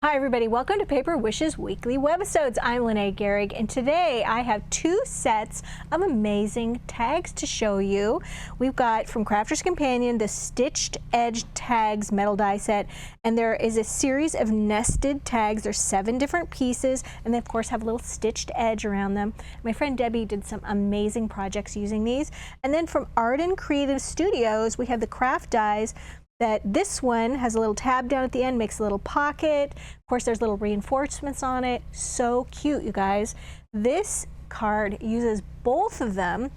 Hi everybody, welcome to Paper Wishes Weekly Webisodes. I'm Lene Gehrig, and today I have two sets of amazing tags to show you. We've got from Crafter's Companion the Stitched Edge Tags metal die set, and there is a series of nested tags. There's 7 different pieces, and they of course have a little stitched edge around them. My friend Debbie did some amazing projects using these. And then from Arden Creative Studios, we have the craft dies. That this one has a little tab down at the end, makes a little pocket. Of course, there's little reinforcements on it. So cute, you guys. This card uses both of them,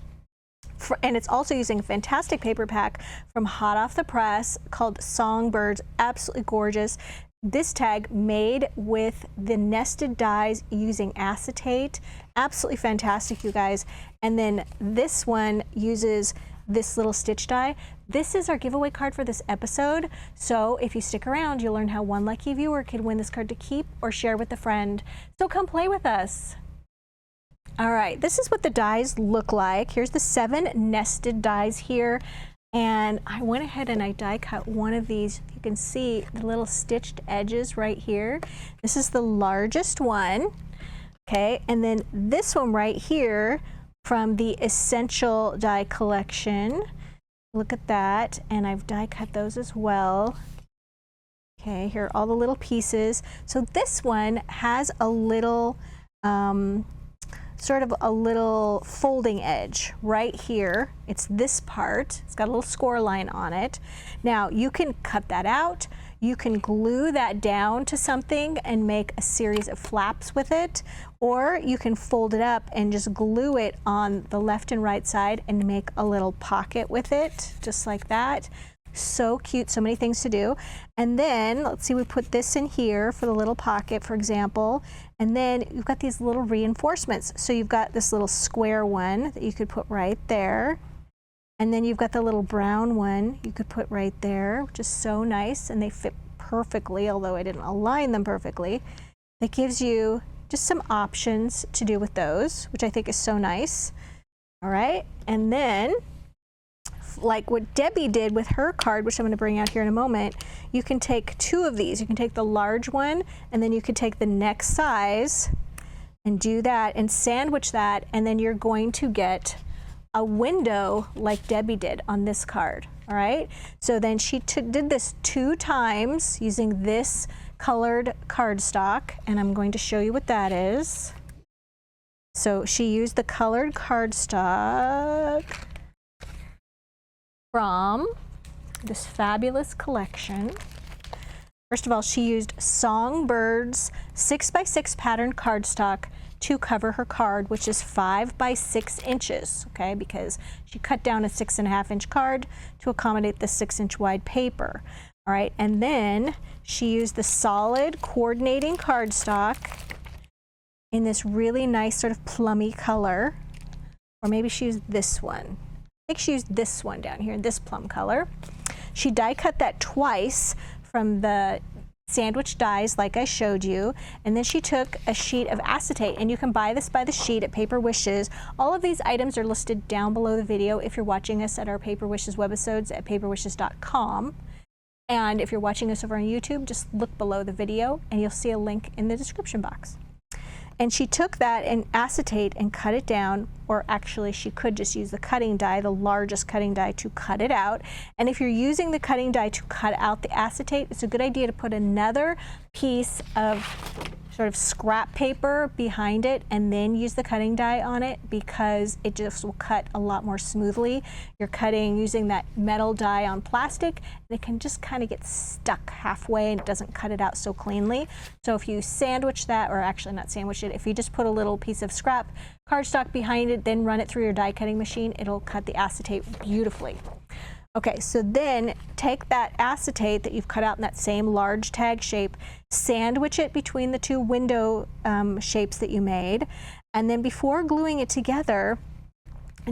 and it's also using a fantastic paper pack from hot off the press called Songbirds. Absolutely gorgeous. This tag made with the nested dies using acetate. Absolutely fantastic, you guys. And then this one uses this little stitch die. This is our giveaway card for this episode, so if you stick around, you'll learn how one lucky viewer can win this card to keep or share with a friend. So come play with us. All right, this is what the dies look like. Here's the 7 nested dies here, and I went ahead and I die cut one of these. You can see the little stitched edges right here. This is the largest one, okay, and then this one right here from the Essential Die Collection. Look at that, and I've die cut those as well. Okay, here are all the little pieces. So this one has a little, sort of a little folding edge right here. It's this part. It's got a little score line on it. Now you can cut that out. You can glue that down to something and make a series of flaps with it, or you can fold it up and just glue it on the left and right side and make a little pocket with it, just like that. So cute, so many things to do. And then, let's see, we put this in here for the little pocket, for example, and then you've got these little reinforcements. So you've got this little square one that you could put right there. And then you've got the little brown one you could put right there, which is so nice, and they fit perfectly, although I didn't align them perfectly. It gives you just some options to do with those, which I think is so nice. All right, and then, like what Debbie did with her card, which I'm going to bring out here in a moment, you can take 2 of these. You can take the large one, and then you could take the next size and do that and sandwich that, and then you're going to get a window like Debbie did on this card. All right, so then she did this 2 times using this colored cardstock, and I'm going to show you what that is. So she used the colored cardstock from this fabulous collection. First of all, she used Songbirds 6x6 pattern cardstock to cover her card, which is 5 by 6 inches, okay, because she cut down a 6.5 inch card to accommodate the 6-inch wide paper. All right, and then she used the solid coordinating cardstock in this really nice sort of plummy color, or maybe she used this one. I think she used this one down here, this plum color. She die cut that twice from the sandwich dies like I showed you, and then she took a sheet of acetate, and you can buy this by the sheet at Paper Wishes. All of these items are listed down below the video if you're watching us at our Paper Wishes webisodes at paperwishes.com. And if you're watching us over on YouTube, just look below the video and you'll see a link in the description box. And she took that and acetate and cut it down, or actually she could just use the cutting die, the largest cutting die, to cut it out. And if you're using the cutting die to cut out the acetate, it's a good idea to put another piece of sort of scrap paper behind it and then use the cutting die on it, because it just will cut a lot more smoothly. You're cutting using that metal die on plastic, and it can just kind of get stuck halfway and it doesn't cut it out so cleanly. So if you sandwich that, or actually not sandwich it, if you just put a little piece of scrap cardstock behind it, then run it through your die cutting machine, it'll cut the acetate beautifully. Okay, so then take that acetate that you've cut out in that same large tag shape, sandwich it between the 2 window shapes that you made, and then before gluing it together,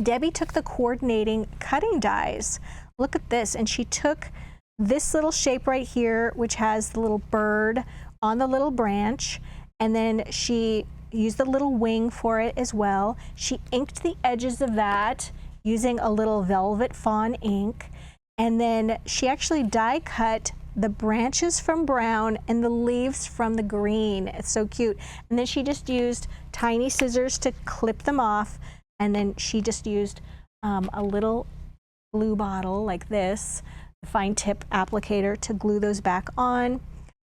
Debbie took the coordinating cutting dies. Look at this, and she took this little shape right here, which has the little bird on the little branch, and then she used the little wing for it as well. She inked the edges of that using a little velvet fawn ink, and then she actually die cut the branches from brown and the leaves from the green. It's so cute. And then she just used tiny scissors to clip them off, and then she just used a little glue bottle like this, a fine tip applicator, to glue those back on.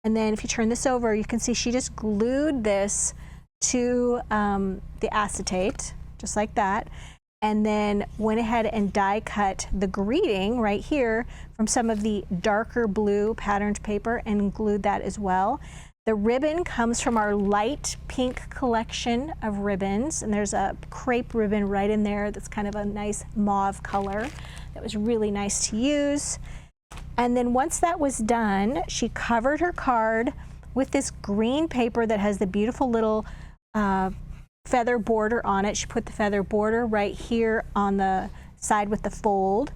And then if you turn this over, you can see she just glued this to the acetate, just like that, and then went ahead and die cut the greeting right here from some of the darker blue patterned paper and glued that as well. The ribbon comes from our light pink collection of ribbons, and there's a crepe ribbon right in there that's kind of a nice mauve color that was really nice to use. And then once that was done, she covered her card with this green paper that has the beautiful little feather border on it. She put the feather border right here on the side with the fold,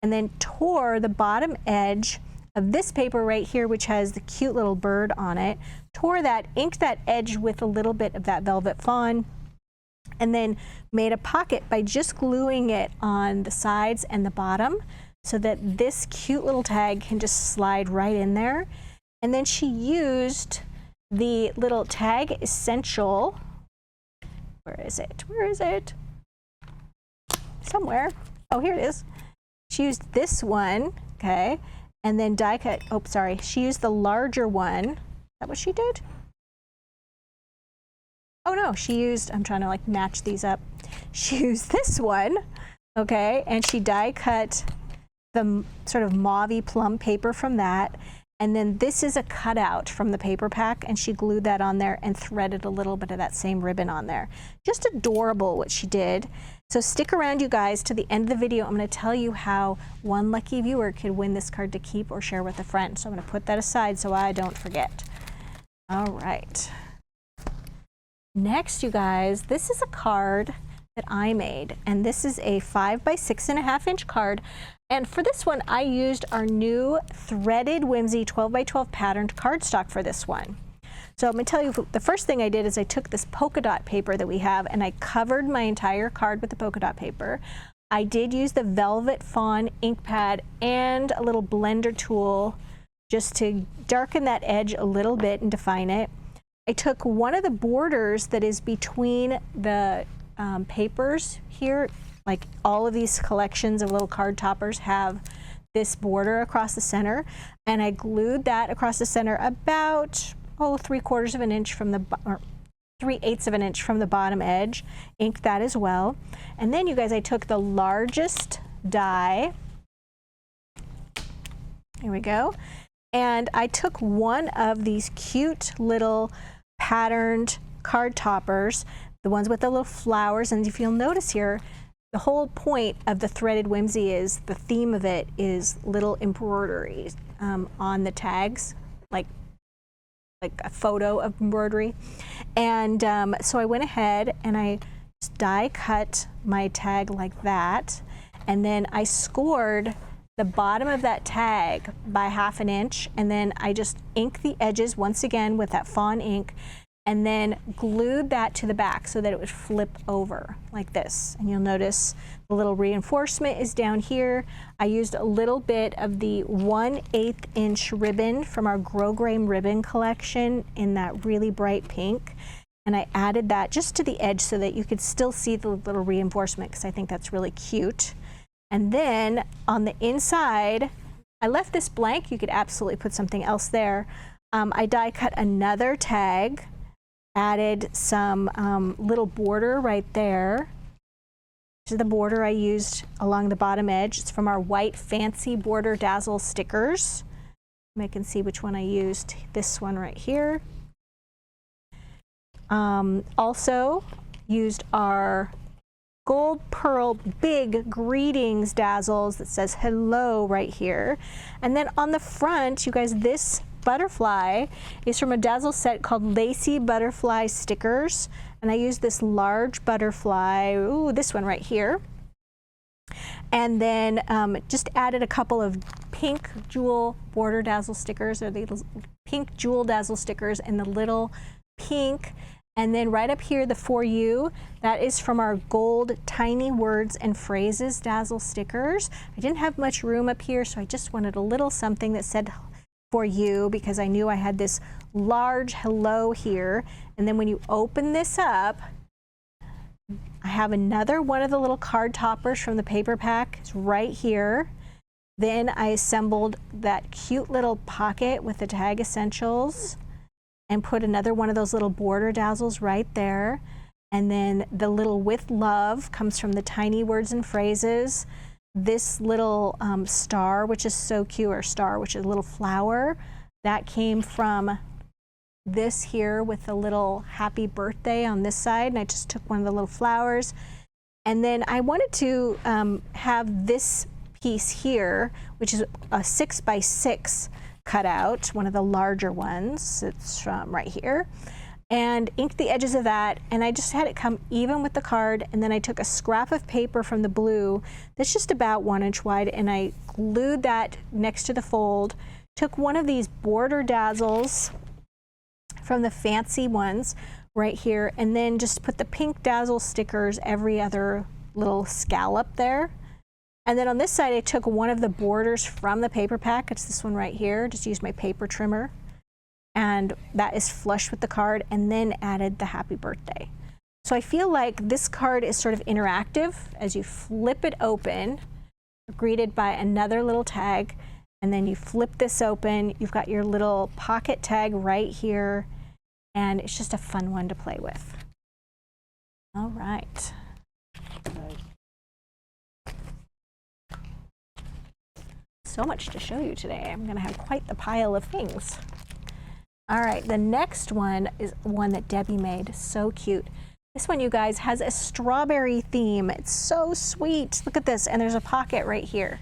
and then tore the bottom edge of this paper right here, which has the cute little bird on it, tore that, inked that edge with a little bit of that velvet fawn, and then made a pocket by just gluing it on the sides and the bottom so that this cute little tag can just slide right in there. And then she used the little tag essential. Where is it? Where is it? Somewhere. Oh, here it is. She used this one, okay, and then die cut. Oh, sorry. She used the larger one. Is that what she did? Oh no, she used, I'm trying to like match these up. She used this one, okay, and she die cut the sort of mauvey plum paper from that. And then this is a cutout from the paper pack, and she glued that on there and threaded a little bit of that same ribbon on there. Just adorable what she did. So stick around, you guys, to the end of the video. I'm going to tell you how one lucky viewer could win this card to keep or share with a friend. So I'm going to put that aside so I don't forget. All right. Next, you guys, this is a card that I made, and this is a 5 by 6.5 inch card. And for this one, I used our new threaded whimsy 12 by 12 patterned cardstock for this one. So I'm going to tell you, the first thing I did is I took this polka dot paper that we have and I covered my entire card with the polka dot paper. I did use the velvet fawn ink pad and a little blender tool just to darken that edge a little bit and define it. I took one of the borders that is between the papers here. Like all of these collections of little card toppers have this border across the center, and I glued that across the center about 3/4 of an inch from the, or 3/8 of an inch from the bottom edge, inked that as well. And then, you guys, I took the largest die, here we go, and I took one of these cute little patterned card toppers, the ones with the little flowers, and if you'll notice here, the whole point of the threaded whimsy is, the theme of it is little embroideries on the tags, like a photo of embroidery. And so I went ahead and I just die cut my tag like that, and then I scored the bottom of that tag by 1/2 inch, and then I just inked the edges once again with that fawn ink, and then glued that to the back so that it would flip over like this. And you'll notice the little reinforcement is down here. I used a little bit of the 1/8 inch ribbon from our Grosgrain ribbon collection in that really bright pink. And I added that just to the edge so that you could still see the little reinforcement, because I think that's really cute. And then on the inside, I left this blank. You could absolutely put something else there. I die cut another tag, added some little border right there. This is the border I used along the bottom edge. It's from our white Fancy Border Dazzle stickers. I can see which one I used. This one right here. Also used our gold pearl big greetings dazzles that says hello right here. And then on the front, you guys, this butterfly is from a dazzle set called Lacy Butterfly Stickers, and I used this large butterfly, ooh, this one right here, and then just added a couple of pink jewel border dazzle stickers, or the pink jewel dazzle stickers in the little pink. And then right up here, the For You, that is from our gold Tiny Words and Phrases dazzle stickers. I didn't have much room up here, so I just wanted a little something that said for you because I knew I had this large hello here. And then when you open this up, I have another one of the little card toppers from the paper pack. It's right here. Then I assembled that cute little pocket with the tag essentials and put another one of those little border dazzles right there. And then the little with love comes from the tiny words and phrases. This little star, which is so cute, or star, which is a little flower, that came from this here with a little happy birthday on this side. And I just took one of the little flowers. And then I wanted to have this piece here, which is a 6x6 cutout, one of the larger ones. It's from right here. And inked the edges of that, and I just had it come even with the card, and then I took a scrap of paper from the blue that's just about 1 inch wide, and I glued that next to the fold, took one of these border dazzles from the fancy ones right here, and then just put the pink dazzle stickers every other little scallop there. And then on this side I took one of the borders from the paper pack, it's this one right here, just used my paper trimmer. And that is flush with the card, and then added the happy birthday. So I feel like this card is sort of interactive. As you flip it open, you're greeted by another little tag, and then you flip this open, you've got your little pocket tag right here, and it's just a fun one to play with. All right. So much to show you today. I'm gonna have quite the pile of things. All right, the next one is one that Debbie made, so cute. This one, you guys, has a strawberry theme. It's so sweet. Look at this, and there's a pocket right here.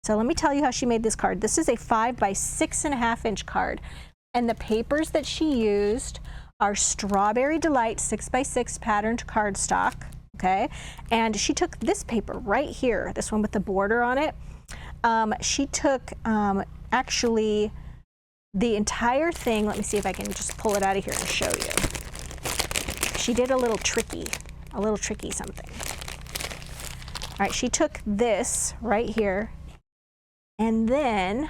So let me tell you how she made this card. This is a 5x6.5 inch card, and the papers that she used are Strawberry Delight 6x6 patterned cardstock, okay? And she took this paper right here, this one with the border on it. She took actually the entire thing. Let me see if I can just pull it out of here and show you. She did a little tricky something. All right, she took this right here, and then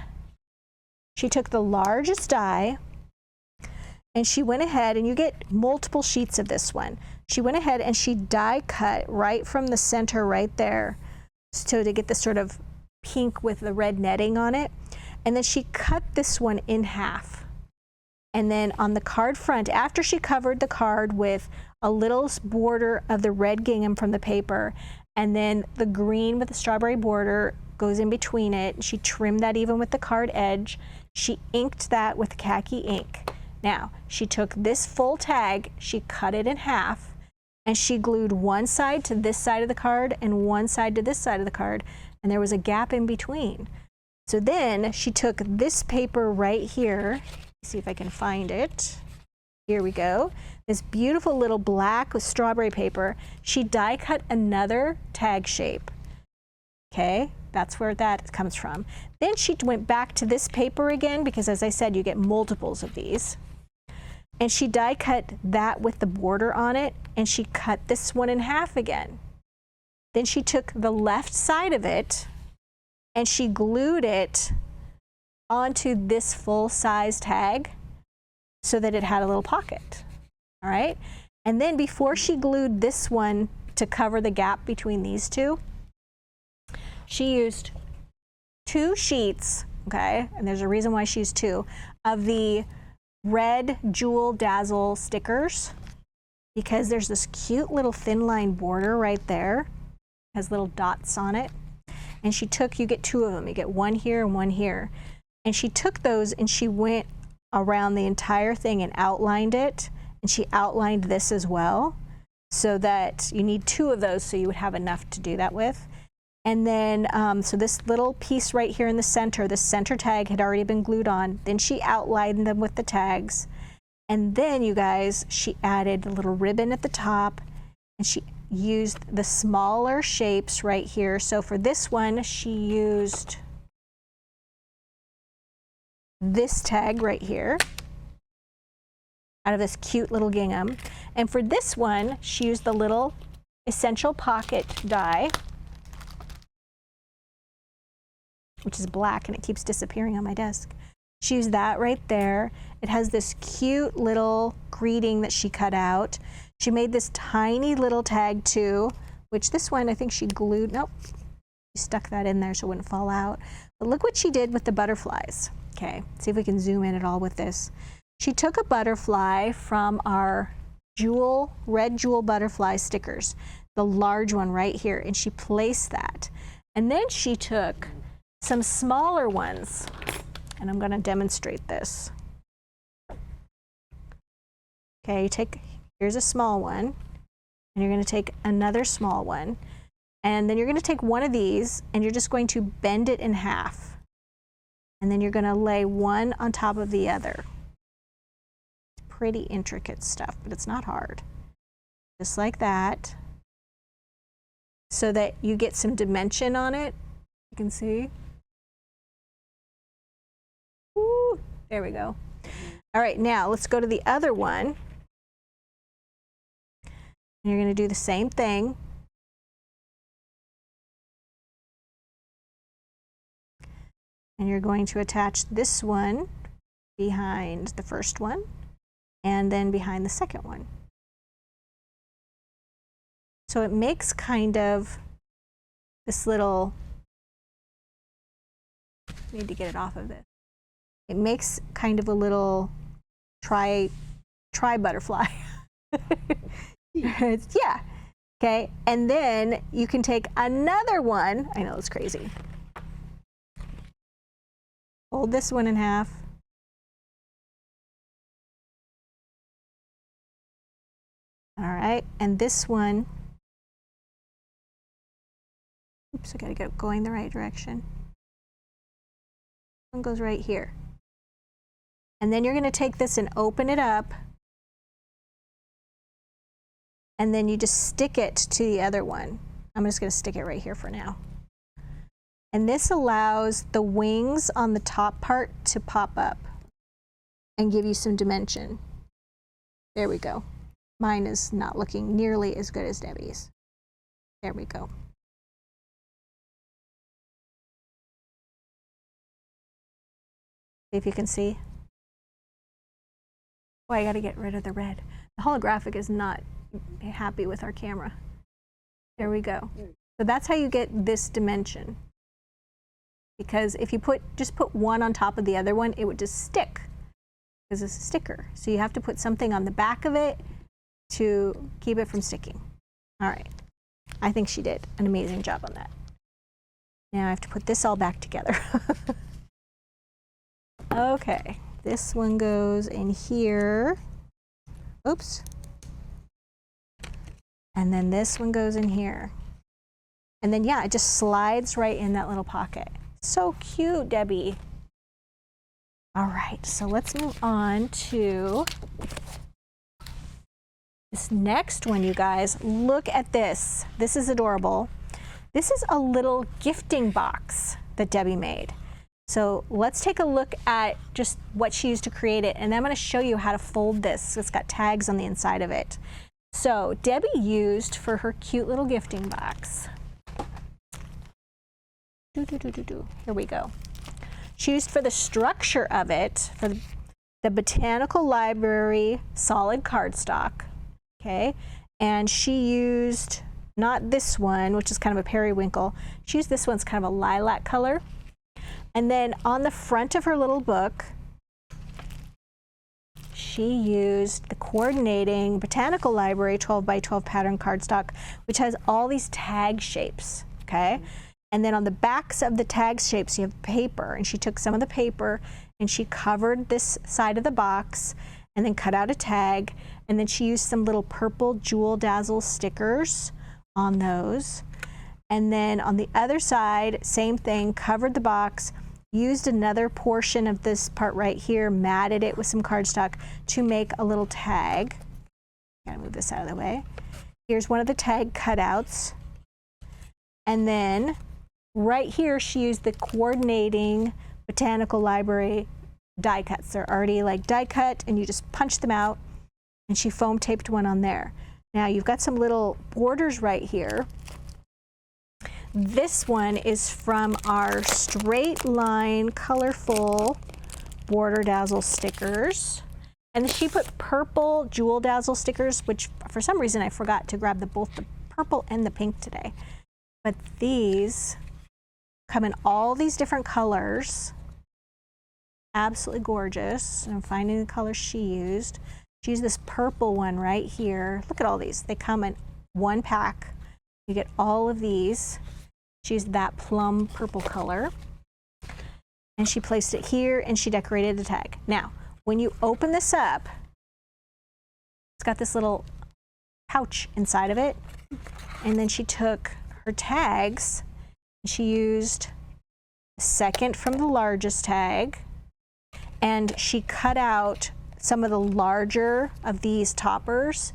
she took the largest die, and she went ahead, and you get multiple sheets of this one. She went ahead and she die cut right from the center right there, so to get this sort of pink with the red netting on it. And then she cut this one in half. And then on the card front, after she covered the card with a little border of the red gingham from the paper, and then the green with the strawberry border goes in between it, she trimmed that even with the card edge. She inked that with khaki ink. Now, she took this full tag, she cut it in half, and she glued one side to this side of the card and one side to this side of the card, and there was a gap in between. So then she took this paper right here, see if I can find it. Here we go. This beautiful little black with strawberry paper. She die cut another tag shape. Okay, that's where that comes from. Then she went back to this paper again, because as I said, you get multiples of these. And she die cut that with the border on it, and she cut this one in half again. Then she took the left side of it, and she glued it onto this full-size tag so that it had a little pocket, all right? And then before she glued this one to cover the gap between these two, she used 2 sheets, okay, and there's a reason why she used 2, of the red Jewel Dazzle stickers, because there's this cute little thin line border right there, has little dots on it. And she took, you get 2 of them, you get one here and one here. And she took those and she went around the entire thing and outlined it. And she outlined this as well, so that you need 2 of those so you would have enough to do that with. And then, so this little piece right here in the center, the center tag had already been glued on. Then she outlined them with the tags. And then, you guys, she added a little ribbon at the top, and she used the smaller shapes right here. So for this one, she used this tag right here out of this cute little gingham. And for this one, she used the little essential pocket die, which is black and it keeps disappearing on my desk. She used that right there. It has this cute little greeting that she cut out. She made this tiny little tag too, which this one I think she glued, nope, she stuck that in there so it wouldn't fall out. But look what she did with the butterflies. Okay, see if we can zoom in at all with this. She took a butterfly from our red jewel butterfly stickers, the large one right here, and she placed that. And then she took some smaller ones, and I'm going to demonstrate this. Okay, here's a small one, and you're going to take another small one, and then you're going to take one of these, and you're just going to bend it in half. And then you're going to lay one on top of the other. It's pretty intricate stuff, but it's not hard. Just like that, so that you get some dimension on it. You can see. Ooh, there we go. All right, now let's go to the other one. And you're going to do the same thing. And you're going to attach this one behind the first one and then behind the second one. So it makes kind of this little, need to get it off of this. It makes kind of a little tri butterfly. Yeah. Okay. And then you can take another one. I know it's crazy. Fold this one in half. All right. And this one. Oops, I gotta get going the right direction. One goes right here. And then you're gonna take this and open it up. And then you just stick it to the other one. I'm just gonna stick it right here for now. And this allows the wings on the top part to pop up and give you some dimension. There we go. Mine is not looking nearly as good as Debbie's. There we go. See if you can see. Oh, I gotta get rid of the red. The holographic is not happy with our camera. There we go. So that's how you get this dimension. Because if you just put one on top of the other one, it would just stick, because it's a sticker. So you have to put something on the back of it to keep it from sticking. All right. I think she did an amazing job on that. Now I have to put this all back together. Okay, this one goes in here. Oops. And then this one goes in here. And then, yeah, it just slides right in that little pocket. So cute, Debbie. All right, so let's move on to this next one, you guys. Look at this. This is adorable. This is a little gifting box that Debbie made. So let's take a look at just what she used to create it, and then I'm going to show you how to fold this. It's got tags on the inside of it. So Debbie used for her cute little gifting box. Here we go. She used for the structure of it, for the Botanical Library solid cardstock, okay? And she used, not this one, which is kind of a periwinkle. She used this one's kind of a lilac color. And then on the front of her little book, she used the coordinating Botanical Library 12 by 12 pattern cardstock, which has all these tag shapes, okay? And then on the backs of the tag shapes, you have paper, and she took some of the paper and she covered this side of the box and then cut out a tag, and then she used some little purple Jewel Dazzle stickers on those. And then on the other side, same thing, covered the box, used another portion of this part right here, matted it with some cardstock to make a little tag. Gotta move this out of the way. Here's one of the tag cutouts. And then right here, she used the coordinating Botanical Library die cuts. They're already like die cut, and you just punch them out, and she foam taped one on there. Now you've got some little borders right here. This one is from our straight line colorful border dazzle stickers. And she put purple jewel dazzle stickers, which for some reason I forgot to grab both the purple and the pink today. But these come in all these different colors. Absolutely gorgeous. I'm finding the color she used. She used this purple one right here. Look at all these. They come in one pack. You get all of these. She used that plum purple color. And she placed it here and she decorated the tag. Now, when you open this up, it's got this little pouch inside of it. And then she took her tags and she used the second from the largest tag. And she cut out some of the larger of these toppers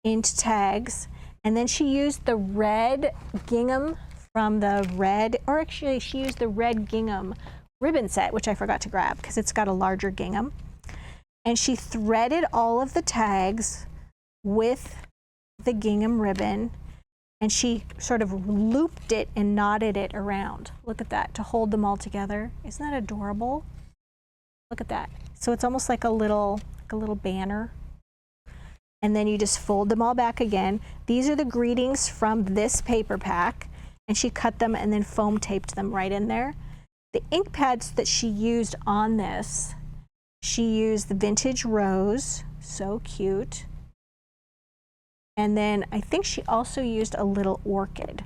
into tags. And then she used the red gingham from the red, or actually she used the red gingham ribbon set, which I forgot to grab because it's got a larger gingham. And she threaded all of the tags with the gingham ribbon and she sort of looped it and knotted it around. Look at that, to hold them all together. Isn't that adorable? Look at that. So it's almost like a little banner. And then you just fold them all back again. These are the greetings from this paper pack. And she cut them and then foam taped them right in there. The ink pads that she used on this, she used the vintage rose, so cute. And then I think she also used a little orchid.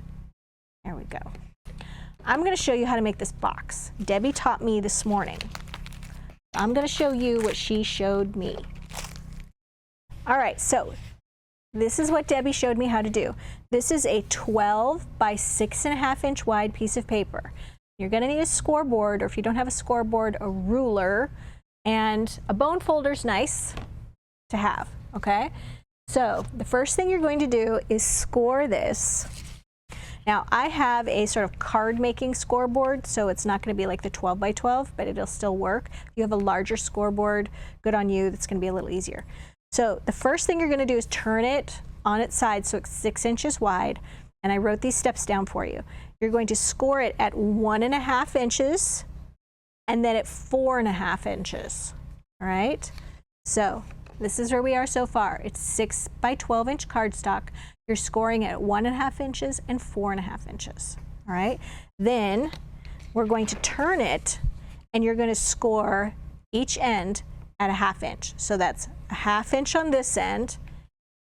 There we go. I'm going to show you how to make this box. Debbie taught me this morning. I'm going to show you what she showed me. All right, so this is what Debbie showed me how to do. This is a 12 by 6.5 inch wide piece of paper. You're going to need a scoreboard, or if you don't have a scoreboard, a ruler, and a bone folder's nice to have, okay? So the first thing you're going to do is score this. Now I have a sort of card making scoreboard, so it's not going to be like the 12 by 12, but it'll still work. If you have a larger scoreboard, good on you, that's going to be a little easier. So the first thing you're going to do is turn it on its side so it's 6 inches wide, and I wrote these steps down for you. You're going to score it at 1.5 inches and then at 4.5 inches, all right? So this is where we are so far. It's 6 by 12 inch cardstock. You're scoring at 1.5 inches and 4.5 inches, all right? Then we're going to turn it and you're going to score each end at 1/2 inch. So that's 1/2 inch on this end.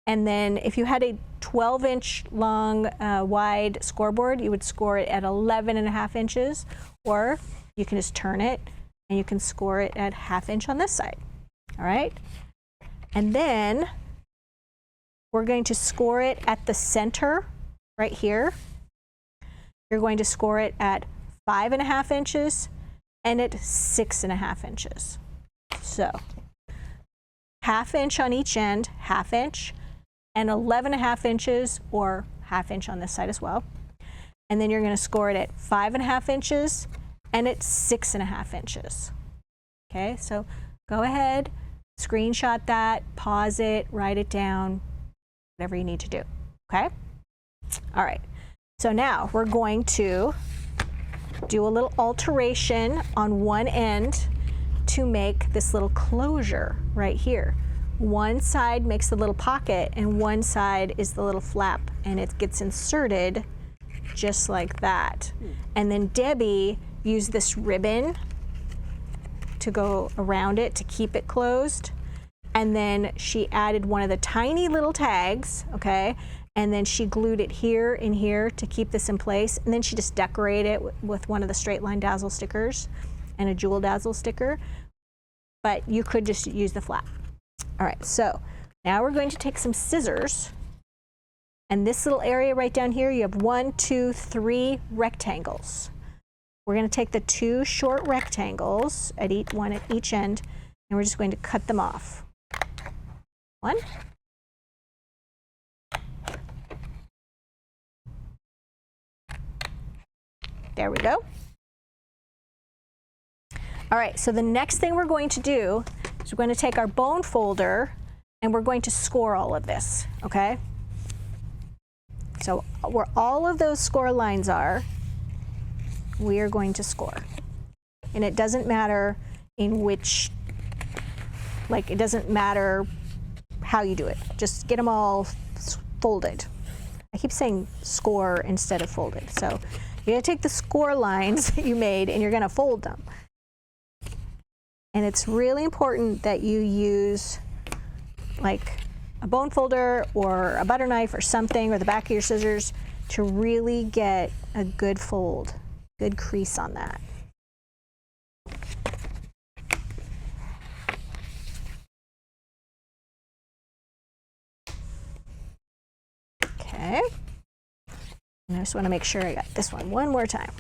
And then if you had a 12 inch long wide scoreboard, you would score it at 11.5 inches, or you can just turn it and you can score it at 1/2 inch on this side, all right? And then we're going to score it at the center right here. You're going to score it at 5.5 inches and at 6.5 inches. So 1/2 inch on each end, 1/2 inch, and 11.5 inches, or 1/2 inch on this side as well. And then you're going to score it at 5.5 inches and at 6.5 inches. Okay, so go ahead, screenshot that, pause it, write it down, whatever you need to do. Okay? All right. So now we're going to do a little alteration on one end to make this little closure right here. One side makes the little pocket and one side is the little flap, and it gets inserted just like that. And then Debbie used this ribbon to go around it to keep it closed. And then she added one of the tiny little tags, okay? And then she glued it here and here to keep this in place. And then she just decorated it with one of the straight line dazzle stickers and a jewel dazzle sticker. But you could just use the flap. All right, so now we're going to take some scissors. And this little area right down here, you have 1, 2, 3 rectangles. We're going to take the 2 short rectangles at one at each end, and we're just going to cut them off. 1. There we go. All right, so the next thing we're going to do is we're going to take our bone folder and we're going to score all of this, okay? So where all of those score lines are, we are going to score. And it doesn't matter in which, like, it doesn't matter how you do it. Just get them all folded. I keep saying score instead of folded. So you're gonna take the score lines that you made and you're gonna fold them. And it's really important that you use like a bone folder or a butter knife or something, or the back of your scissors, to really get a good fold, good crease on that. Okay. And I just want to make sure I got this one more time.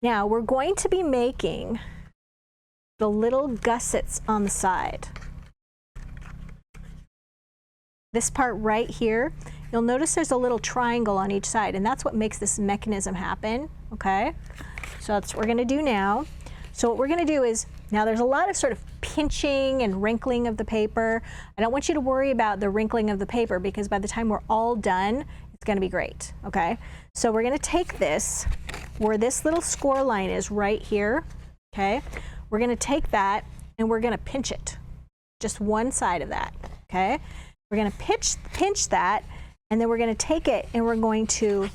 Now we're going to be making the little gussets on the side. This part right here, you'll notice there's a little triangle on each side, and that's what makes this mechanism happen, okay? So that's what we're gonna do now. So what we're gonna do is, now there's a lot of sort of pinching and wrinkling of the paper. I don't want you to worry about the wrinkling of the paper, because by the time we're all done, it's gonna be great, okay? So we're gonna take this, where this little score line is right here, okay? We're gonna take that and we're gonna pinch it, just one side of that, okay? We're gonna pinch that, and then we're gonna take it and we're going to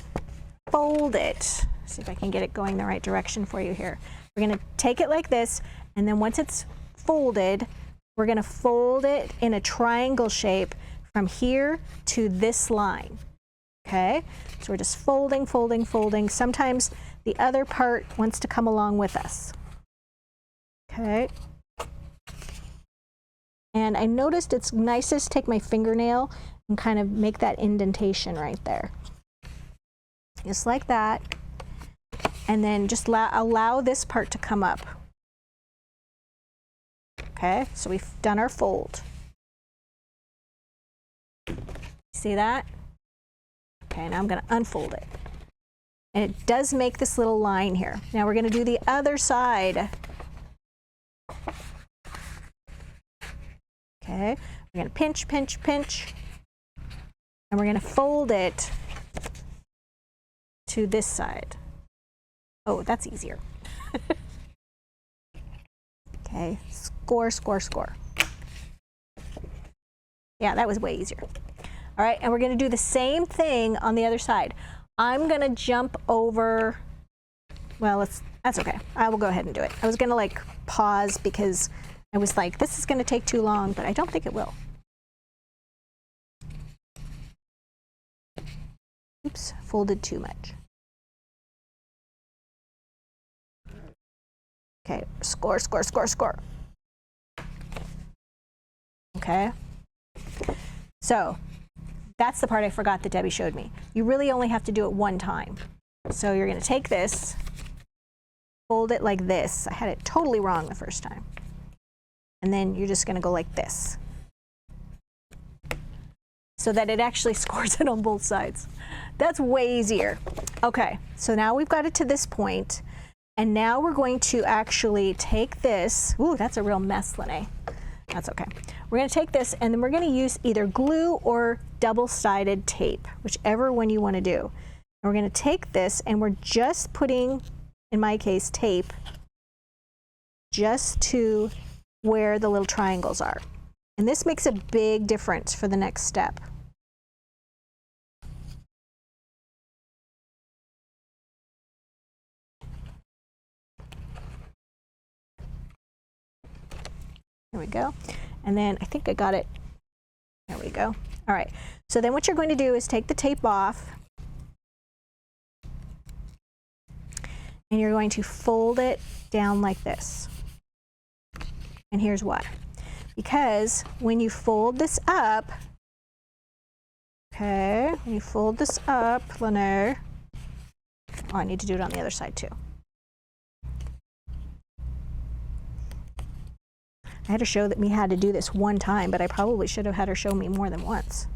fold it. See if I can get it going the right direction for you here. We're gonna take it like this, and then once it's folded, we're gonna fold it in a triangle shape from here to this line, okay? So we're just folding, folding, folding. Sometimes the other part wants to come along with us, okay? And I noticed it's nicest to take my fingernail and kind of make that indentation right there. Just like that. And then just allow this part to come up. Okay, so we've done our fold. See that? Okay, now I'm gonna unfold it. And it does make this little line here. Now we're gonna do the other side. Okay, we're gonna pinch, pinch, pinch, and we're gonna fold it to this side. Oh, that's easier. Okay, score, score, score. Yeah, that was way easier. All right, and we're gonna do the same thing on the other side. I'm gonna jump over, well, that's okay. I will go ahead and do it. I was gonna like pause because I was like, this is gonna take too long, but I don't think it will. Oops, folded too much. Okay, score, score, score, score. Okay. So that's the part I forgot that Debbie showed me. You really only have to do it one time. So you're gonna take this, fold it like this. I had it totally wrong the first time. And then you're just gonna go like this, so that it actually scores it on both sides. That's way easier. Okay, so now we've got it to this point, and now we're going to actually take this. Ooh, that's a real mess, Lene. That's okay. We're gonna take this, and then we're gonna use either glue or double-sided tape, whichever one you wanna do. And we're gonna take this, and we're just putting, in my case, tape just to where the little triangles are. And this makes a big difference for the next step. There we go. And then I think I got it. There we go. All right. So then what you're going to do is take the tape off, and you're going to fold it down like this. And here's why. Because when you fold this up, okay, when you fold this up, Lene, oh, I need to do it on the other side too. I had her show me how to do this one time, but I probably should have had her show me more than once.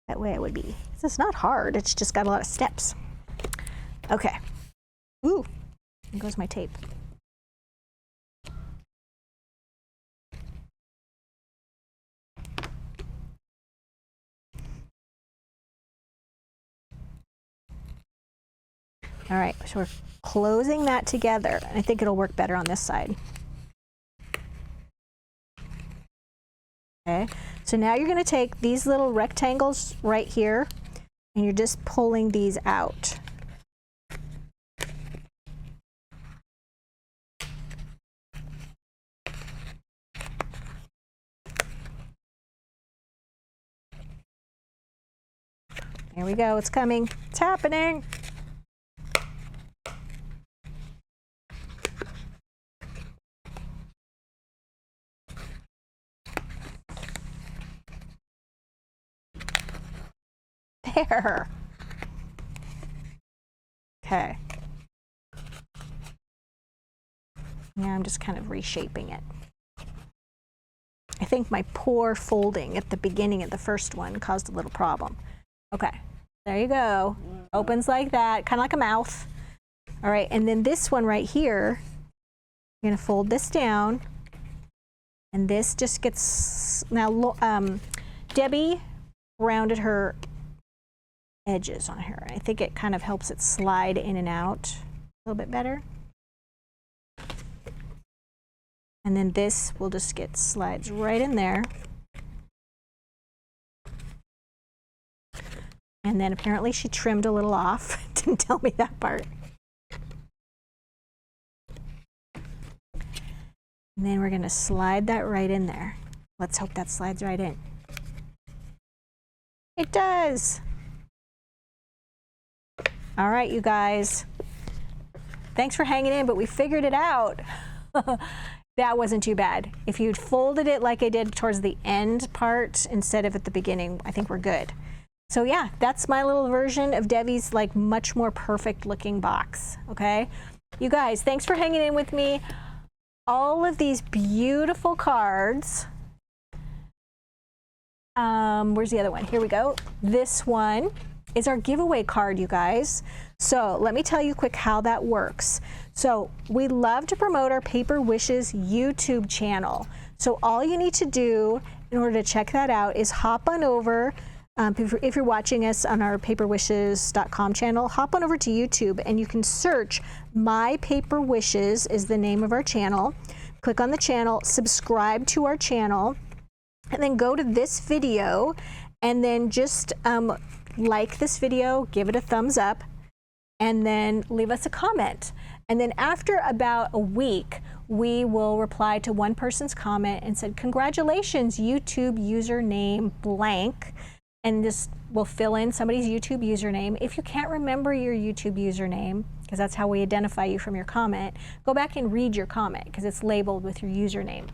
That way I would be. It's not hard, it's just got a lot of steps. Okay. Ooh, there goes my tape. All right, so we're closing that together. And I think it'll work better on this side. Okay, so now you're going to take these little rectangles right here and you're just pulling these out. Here we go, it's coming, it's happening. There. Okay. Yeah, I'm just kind of reshaping it. I think my poor folding at the beginning of the first one caused a little problem. Okay, there you go. Opens like that, kind of like a mouth. All right, and then this one right here, you're gonna fold this down, and this just gets, now Debbie rounded her edges on here. I think it kind of helps it slide in and out a little bit better. And then this will just get slides right in there. And then apparently she trimmed a little off. Didn't tell me that part. And then we're going to slide that right in there. Let's hope that slides right in. It does. All right, you guys. Thanks for hanging in, but we figured it out. That wasn't too bad. If you'd folded it like I did towards the end part instead of at the beginning, I think we're good. So yeah, that's my little version of Debbie's like much more perfect looking box, okay? You guys, thanks for hanging in with me. All of these beautiful cards. Where's the other one? Here we go. This one is our giveaway card, you guys. So let me tell you quick how that works. So we love to promote our Paper Wishes YouTube channel. So all you need to do in order to check that out is hop on over, if you're watching us on our paperwishes.com channel, hop on over to YouTube and you can search My Paper Wishes is the name of our channel. Click on the channel, subscribe to our channel, and then go to this video and then just like this video, give it a thumbs up, and then leave us a comment. And then after about a week, we will reply to one person's comment and said, congratulations, YouTube username blank. And this will fill in somebody's YouTube username. If you can't remember your YouTube username, because that's how we identify you from your comment, go back and read your comment because it's labeled with your username.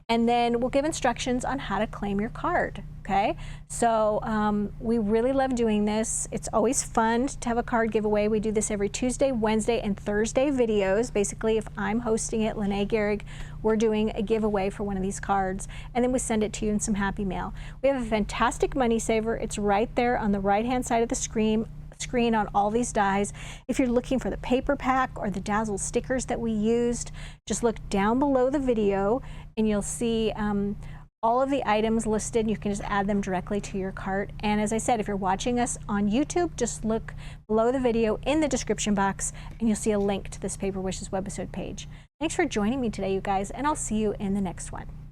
And then we'll give instructions on how to claim your card, okay? So we really love doing this. It's always fun to have a card giveaway. We do this every Tuesday, Wednesday, and Thursday videos. Basically, if I'm hosting it, Lene Gehrig, we're doing a giveaway for one of these cards, and then we send it to you in some happy mail. We have a fantastic money saver. It's right there on the right-hand side of the screen on all these dies. If you're looking for the paper pack or the Dazzle stickers that we used, just look down below the video and you'll see all of the items listed. You can just add them directly to your cart. And as I said, if you're watching us on YouTube, just look below the video in the description box and you'll see a link to this Paper Wishes webisode page. Thanks for joining me today, you guys, and I'll see you in the next one.